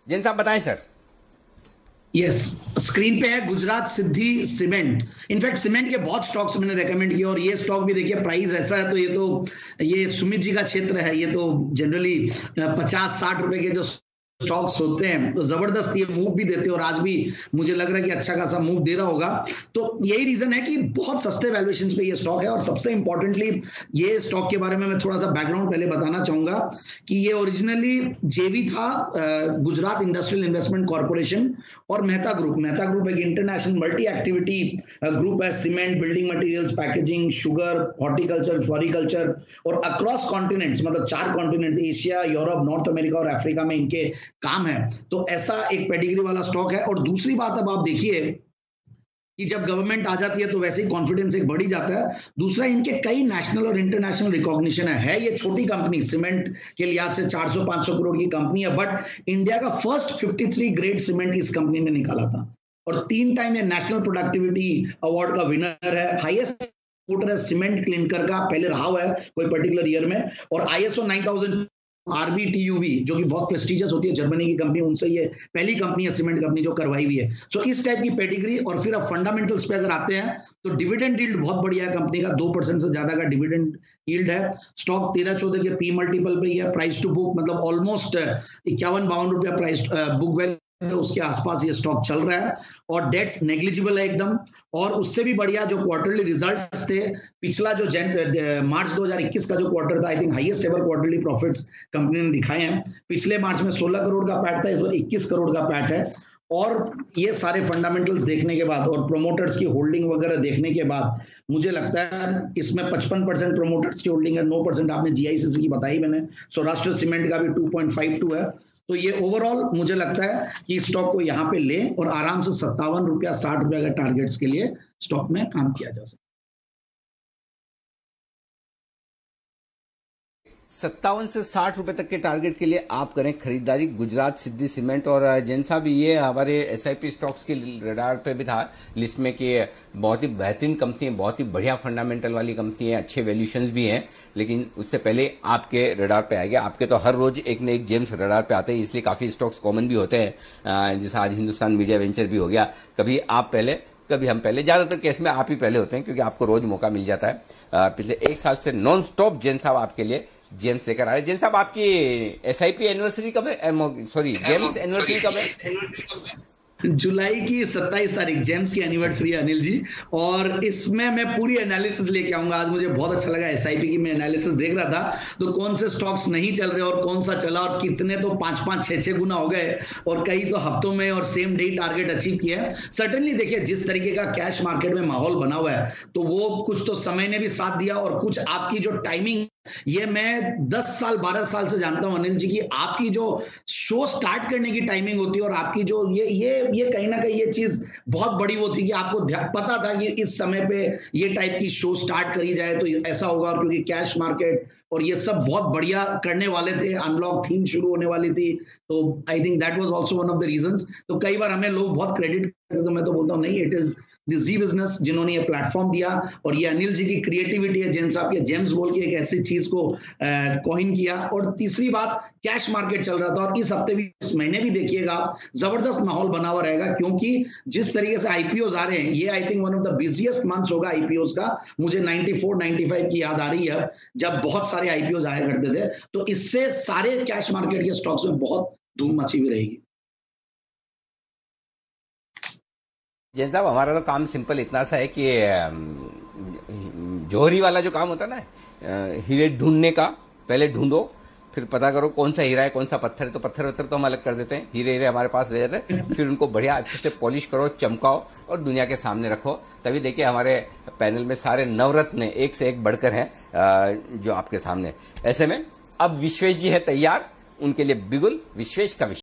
जैन साहब बताएं sir. Yes, screen पे है गुजरात सिद्धि सीमेंट। इनफैक्ट सीमेंट के बहुत स्टॉक्स मैंने रेकमेंड किए और ये स्टॉक भी देखिए प्राइस ऐसा है, तो ये सुमित जी का क्षेत्र है। ये तो जनरली 50-60 रुपए के जो स्टॉक्स होते हैं तो जबरदस्त ये मूव भी देते हैं और आज भी मुझे लग रहा है कि अच्छा खासा मूव दे रहा होगा। तो यही रीजन है कि बहुत सस्ते वैल्यूएशंस पे ये स्टॉक है। और सबसे इंपॉर्टेंटली ये स्टॉक के बारे में मैं थोड़ा सा बैकग्राउंड पहले बताना चाहूंगा कि ये ओरिजिनली जेवी था गुजरात इंडस्ट्रियल इन्वेस्टमेंट कॉर्पोरेशन और मेहता ग्रुप एक इंटरनेशनल मल्टी एक्टिविटी ग्रुप है। Cement, building materials, packaging, sugar, horticulture, floriculture और अक्रॉस कॉन्टिनेंट्स, मतलब 4 continent, Asia, Europe, north America और अफ्रीका में इनके काम है। तो ऐसा एक पेडिग्री वाला स्टॉक है। और दूसरी बात, अब आप देखिए कि जब गवर्नमेंट आ जाती है तो वैसे ही कॉन्फिडेंस एक बढ़ ही जाता है। दूसरा, इनके कई नेशनल और इंटरनेशनल रिकॉग्निशन है ये छोटी कंपनी, सीमेंट के लिहाज से 400-500 करोड़ की कंपनी है, बट इंडिया का फर्स्ट 53 ग्रेड सीमेंट इस कंपनी ने निकाला था और 3 टाइम ये नेशनल प्रोडक्टिविटी अवार्ड का विनर है। हाईएस्ट एक्सपोर्टर है सीमेंट क्लिंकर का, पहले रहा हुआ है कोई पर्टिकुलर ईयर में। और ISO 9000 RBTUV जो कि बहुत प्रेस्टिजियस होती है, जर्मनी की कंपनी, उनसे ये पहली कंपनी है सीमेंट कंपनी जो करवाई हुई है। सो इस टाइप की पेडिग्री। और फिर अब फंडामेंटल्स पे अगर आते हैं तो डिविडेंड यील्ड बहुत बढ़िया है कंपनी का, 2% से ज्यादा का डिविडेंड यील्ड है। स्टॉक 13-14 के पी मल्टीपल पे ही है। प्राइस टू बुक मतलब ऑलमोस्ट 51-52 रुपया प्राइस बुक वैल्यू, उसके आसपास ये स्टॉक चल रहा है। और डेट्स नेग्लिजिबल है एकदम। और उससे भी बढ़िया जो क्वार्टरली रिजल्ट्स थे, पिछला जो मार्च 2021 का जो क्वार्टर था, I think highest ever quarterly profits company ने दिखाए हैं। पिछले मार्च में 16 करोड़ का पैट था, इस बार 21 करोड़ का पैट है। और ये सारे फंडामेंटल्स देखने के बाद और प्रोमोटर्स की होल्डिंग वगैरह देखने के बाद मुझे लगता है इसमें 55% प्रोमोटर्स की होल्डिंग है, 9% आपने GICC की बताई मैंने, सौराष्ट्र सीमेंट का भी 2.52 है। तो ये ओवरऑल मुझे लगता है कि स्टॉक को यहाँ पे ले और आराम से 57 रुपया 60 रुपया के टारगेट्स के लिए स्टॉक में काम किया जा सकता है। 57 से 60 रुपए तक के टारगेट के लिए आप करें खरीदारी गुजरात सिद्धि सीमेंट। और जैन साहब, ये हमारे SIP स्टॉक्स की रडार पे भी था लिस्ट में कि बहुत ही बेहतरीन कंपनी है, बहुत ही बढ़िया फंडामेंटल वाली कंपनी है, अच्छे वैल्यूशंस भी हैं। लेकिन उससे पहले आपके रडार पे आएगा। आपके तो हर रोज एक न एक जेम्स रडार पे आते हैं, इसलिए काफी स्टॉक्स कॉमन भी होते हैं। जैसे आज हिंदुस्तान मीडिया वेंचर भी हो गया, कभी आप पहले कभी हम पहले, ज्यादातर केस में आप ही पहले होते हैं क्योंकि आपको रोज मौका मिल जाता है। पिछले 1 साल से नॉन स्टॉप जैन साहब आपके लिए जेम्स लेकर आए। जैन साहब, आपकी SIP एनिवर्सरी कब है? सॉरी, जेम्स एनिवर्सरी कब है? जुलाई की 27 तारीख जेम्स की एनिवर्सरी है अनिल जी। और इसमें मैं पूरी एनालिसिस लेके आऊंगा। आज मुझे बहुत अच्छा लगा SIP की मैं एनालिसिस देख रहा था तो कौन से स्टॉक्स नहीं चल रहे और कौन सा चला, और कितने तो 5-5, 6-6 गुना हो गए और कई तो हफ्तों में और सेम डे टारगेट अचीव किया है। सर्टेनली देखिए, जिस तरीके का कैश मार्केट में माहौल बना हुआ है तो वो कुछ तो समय ने भी साथ दिया और कुछ आपकी जो टाइमिंग, ये मैं 10 साल 12 साल से जानता हूं अनिल जी की आपकी जो शो स्टार्ट करने की टाइमिंग होती है और आपकी जो ये कहीं ना कहीं ये चीज बहुत बड़ी वो थी कि आपको पता था कि इस समय पे ये टाइप की शो स्टार्ट करी जाए तो ऐसा होगा। और क्योंकि कैश मार्केट और ये सब बहुत बढ़िया करने वाले थे, अनलॉक थीम शुरू होने वाली थी, तो I think that was also one of the reasons. तो कई बार हमें लोग बहुत क्रेडिट करते, तो मैं तो बोलता हूँ नहीं, इट इज जी बिजनेस जिन्होंने ये प्लेटफॉर्म दिया और ये अनिल जी की क्रिएटिविटी है, जैन साहब के जेम्स बोल के एक ऐसी चीज को कॉइन किया। और तीसरी बात, कैश मार्केट चल रहा था और इस हफ्ते भी, इस महीने भी देखिएगा जबरदस्त माहौल बना हुआ रहेगा क्योंकि जिस तरीके से IPOs आ रहे हैं, ये I think one of the busiest months होगा IPOs का। मुझे 94-95 की याद आ रही है जब बहुत सारे IPOs आया करते थे। तो इससे सारे कैश मार्केट के स्टॉक्स में बहुत धूम मची हुई रहेगी। जैन साहब, हमारा तो काम सिंपल इतना सा है कि जौहरी वाला जो काम होता है ना, हीरे ढूंढने का, पहले ढूंढो फिर पता करो कौन सा हीरा है कौन सा पत्थर है। तो पत्थर वत्थर तो हम अलग कर देते हैं, हीरे हमारे पास रह जाते हैं। फिर उनको बढ़िया अच्छे से पॉलिश करो, चमकाओ और दुनिया के सामने रखो। तभी देखिए हमारे पैनल में सारे नवरत्न एक से एक बढ़कर हैं जो आपके सामने। ऐसे में अब विश्वेश जी है तैयार, उनके लिए बिगुल विश्वेश का विषय।